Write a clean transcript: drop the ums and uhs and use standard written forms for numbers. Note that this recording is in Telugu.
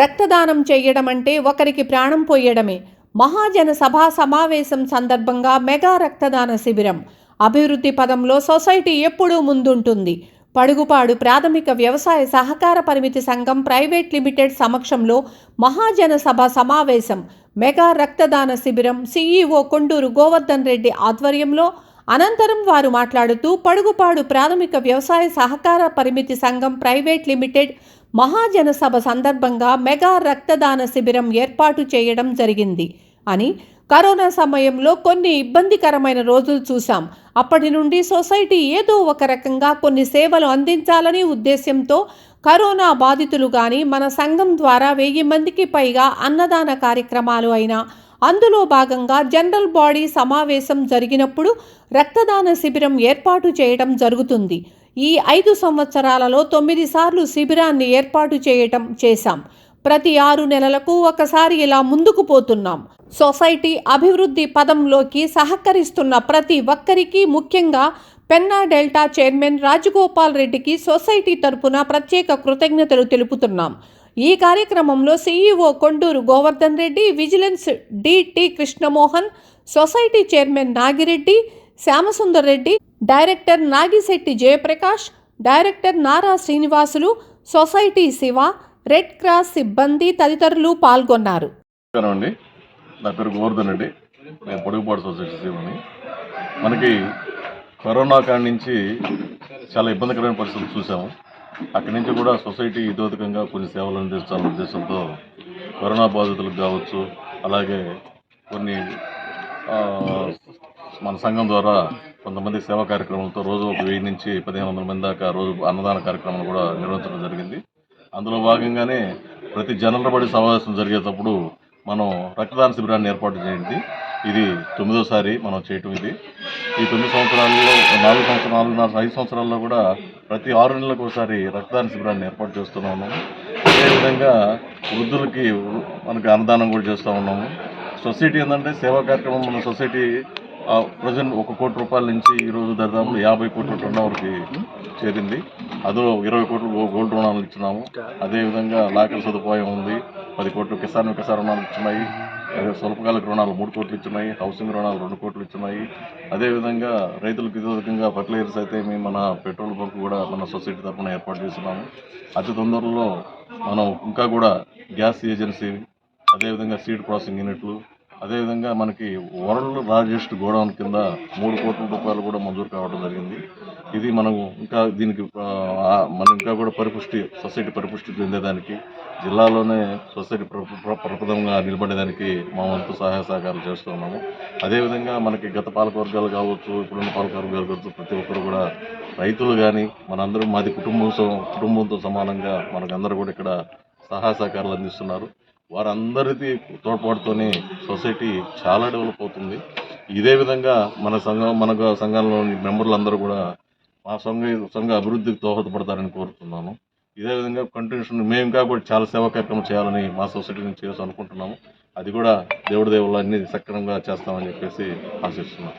రక్తదానం చేయడం అంటే ఒకరికి ప్రాణం పోయడమే. మహాజన సభా సమావేశం సందర్భంగా మెగా రక్తదాన శిబిరం. అభివృద్ధి పదంలో సొసైటీ ఎప్పుడూ ముందుంటుంది. పడుగుపాడు ప్రాథమిక వ్యవసాయ సహకార పరిమితి సంఘం ప్రైవేట్ లిమిటెడ్ సమక్షంలో మహాజన సభ సమావేశం, మెగా రక్తదాన శిబిరం CEO కొండూరు గోవర్ధన్ రెడ్డి ఆధ్వర్యంలో. అనంతరం వారు మాట్లాడుతూ పడుగుపాడు ప్రాథమిక వ్యవసాయ సహకార పరిమితి సంఘం ప్రైవేట్ లిమిటెడ్ మహాజన సభ సందర్భంగా మెగా రక్తదాన శిబిరం ఏర్పాటు చేయడం జరిగింది అని, కరోనా సమయంలో కొన్ని ఇబ్బందికరమైన రోజులు చూశాం. అప్పటి నుండి సొసైటీ ఏదో ఒక రకంగా కొన్ని సేవలు అందించాలని ఉద్దేశ్యంతో కరోనా బాధితులు కానీ మన సంఘం ద్వారా 1000 మందికి పైగా అన్నదాన కార్యక్రమాలు అయినా, అందులో భాగంగా జనరల్ బాడీ సమావేశం జరిగినప్పుడు రక్తదాన శిబిరం ఏర్పాటు చేయడం జరుగుతుంది. ఈ 5 సంవత్సరాలలో 9 సార్లు శిబిరాన్ని ఏర్పాటు చేశాం. ప్రతి 6 నెలలకు ఒకసారి ఇలా ముందుకు పోతున్నాం. సొసైటీ అభివృద్ధి పదంలోకి సహకరిస్తున్న ప్రతి ఒక్కరికి, ముఖ్యంగా పెన్నా డెల్టా చైర్మన్ రాజగోపాల్ రెడ్డికి సొసైటీ తరపున ప్రత్యేక కృతజ్ఞతలు తెలుపుతున్నాం. ఈ కార్యక్రమంలో CEO Konduru Govardhan Reddy, vigilance DT Krishnamohan, society chairman Nagireddy, Shyamsundar Reddy, director Nagishetti Jayaprakash, director Nara Srinivasulu, society Shiva, red cross సిబ్బంది తదితరులు పాల్గొన్నారు. నా పేరు గోవర్ధన్ రెడ్డి, నేను పొడుగుపాడు సొసైటీ శివని. మనకి కరోనా కాడి నుంచి చాలా ఇబ్బందికరమైన పరిస్థితులు చూసాము. అక్కడి నుంచి కూడా సొసైటీ ఇతోధికంగా కొన్ని సేవలు అందించాలనే ఉద్దేశంతో కరోనా బాధితులకు కావచ్చు, అలాగే కొన్ని మన సంఘం ద్వారా కొంతమంది సేవా కార్యక్రమాలతో రోజు ఒక 1000 నుంచి 1500 మంది దాకా రోజు అన్నదాన కార్యక్రమాలు కూడా నిర్వహించడం జరిగింది. అందులో భాగంగానే ప్రతి జనరల్ బాడీ సమావేశం జరిగేటప్పుడు మనం రక్తదాన శిబిరాన్ని ఏర్పాటు చేయండి. ఇది 9వసారి మనం చేయటం. ఇది ఈ 9 సంవత్సరాల్లో 4 సంవత్సరాలు 5 సంవత్సరాల్లో కూడా ప్రతి 6 నెలలకు ఒకసారి రక్తదాన శిబిరాన్ని ఏర్పాటు చేస్తూనే ఉన్నాము. అదేవిధంగా వృద్ధులకి మనకి అన్నదానం కూడా చేస్తూ ఉన్నాము. సొసైటీ ఏంటంటే సేవా కార్యక్రమం మన సొసైటీ ప్రజెంట్ 1 కోటి రూపాయల నుంచి ఈరోజు దాదాపు 50 కోట్ల టర్నోవర్కి చేరింది. అందులో 20 కోట్లు గోల్డ్ రుణాలు ఇచ్చినాము. అదేవిధంగా లాకర్ సదుపాయం ఉంది. 10 కోట్లు కిసాన్ రుణాలు ఇచ్చినాయి. స్వల్పకాలిక రుణాలు 3 కోట్లు ఇచ్చినాయి. హౌసింగ్ రుణాలు 2 కోట్లు ఇచ్చినాయి. అదేవిధంగా రైతులకు ఇతోధికంగా ఫర్టిలైజర్స్ అయితే మేము మన పెట్రోల్ బంక్ కూడా మన సొసైటీ తరఫున ఏర్పాటు చేస్తున్నాము. అతి తొందరలో మనం ఇంకా కూడా గ్యాస్ ఏజెన్సీ, అదేవిధంగా సీడ్ ప్రాసెసింగ్ యూనిట్లు, అదేవిధంగా మనకి వరల్డ్ లార్జెస్ట్ గోడౌన్ కింద 3 కోట్ల రూపాయలు కూడా మంజూరు కావడం జరిగింది. ఇది మనం ఇంకా దీనికి మనం ఇంకా కూడా సొసైటీ పరిపుష్టి చెందేదానికి, జిల్లాలోనే సొసైటీ ప్రప్రథమంగా నిలబడేదానికి మా వంతు సహాయ సహకారాలు చేస్తూ ఉన్నాము. అదేవిధంగా మనకి గత పాలకవర్గాలు కావచ్చు, ఇప్పుడున్న పాలకవర్గాలు కావచ్చు, ప్రతి ఒక్కరు కూడా రైతులు కానీ మనందరూ మాది కుటుంబంతో సమానంగా మనకందరూ కూడా ఇక్కడ సహాయ సహకారాలు అందిస్తున్నారు. వారందరికీ తోడ్పాటుతోనే సొసైటీ చాలా డెవలప్ అవుతుంది. ఇదే విధంగా మన సంఘంలోని మెంబర్లందరూ కూడా మా సంఘ అభివృద్ధికి దోహదపడతారని కోరుతున్నాను. ఇదే విధంగా కంటిన్యూషన్ మేము ఇంకా కూడా చాలా సేవా కార్యక్రమం చేయాలని మా సొసైటీ నుంచి చేయాలని అనుకుంటున్నాము. అది కూడా దేవుడి దేవుళ్ళు అన్ని సక్రమంగా చేస్తామని చెప్పేసి ఆశిస్తున్నాం.